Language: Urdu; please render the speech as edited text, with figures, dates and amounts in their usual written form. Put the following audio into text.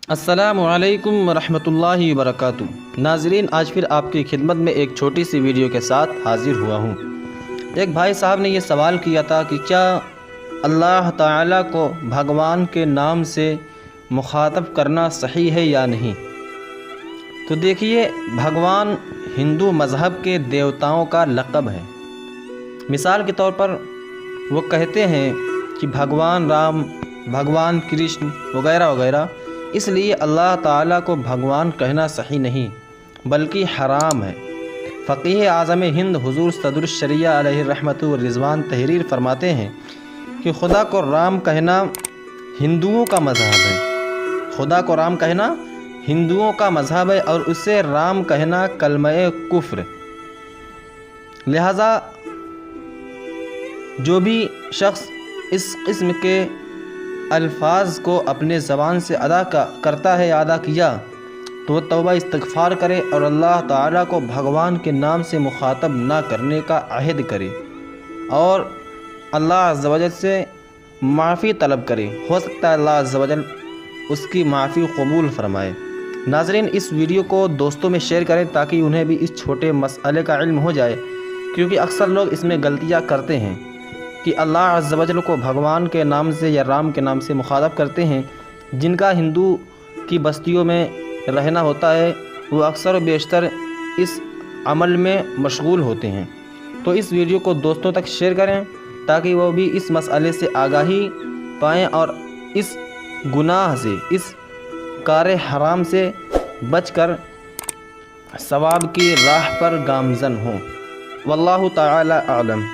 السلام علیکم ورحمۃ اللہ وبرکاتہ۔ ناظرین، آج پھر آپ کی خدمت میں ایک چھوٹی سی ویڈیو کے ساتھ حاضر ہوا ہوں۔ ایک بھائی صاحب نے یہ سوال کیا تھا کہ کیا اللہ تعالیٰ کو بھگوان کے نام سے مخاطب کرنا صحیح ہے یا نہیں؟ تو دیکھیے، بھگوان ہندو مذہب کے دیوتاؤں کا لقب ہے۔ مثال کے طور پر وہ کہتے ہیں کہ بھگوان رام، بھگوان کرشن وغیرہ وغیرہ، اس لیے اللہ تعالیٰ کو بھگوان کہنا صحیح نہیں بلکہ حرام ہے۔ فقیہ اعظم ہند حضور صدر الشریعہ علیہ الرحمۃ والرضوان تحریر فرماتے ہیں کہ خدا کو رام کہنا ہندوؤں کا مذہب ہے۔ خدا کو رام کہنا ہندوؤں کا مذہب ہے اور اسے رام کہنا کلمہ کفر۔ لہذا جو بھی شخص اس قسم کے الفاظ کو اپنے زبان سے ادا کرتا ہے یا ادا کیا تو وہ توبہ استغفار کرے اور اللہ تعالیٰ کو بھگوان کے نام سے مخاطب نہ کرنے کا عہد کرے اور اللہ عز و جل سے معافی طلب کرے۔ ہو سکتا ہے اللہ عز و جل اس کی معافی قبول فرمائے۔ ناظرین، اس ویڈیو کو دوستوں میں شیئر کریں تاکہ انہیں بھی اس چھوٹے مسئلے کا علم ہو جائے، کیونکہ اکثر لوگ اس میں غلطیاں کرتے ہیں کہ اللہ عز و جل کو بھگوان کے نام سے یا رام کے نام سے مخاطب کرتے ہیں۔ جن کا ہندو کی بستیوں میں رہنا ہوتا ہے وہ اکثر و بیشتر اس عمل میں مشغول ہوتے ہیں۔ تو اس ویڈیو کو دوستوں تک شیئر کریں تاکہ وہ بھی اس مسئلے سے آگاہی پائیں اور اس گناہ سے، اس کار حرام سے بچ کر ثواب کی راہ پر گامزن ہوں۔ واللہ تعالی اعلم۔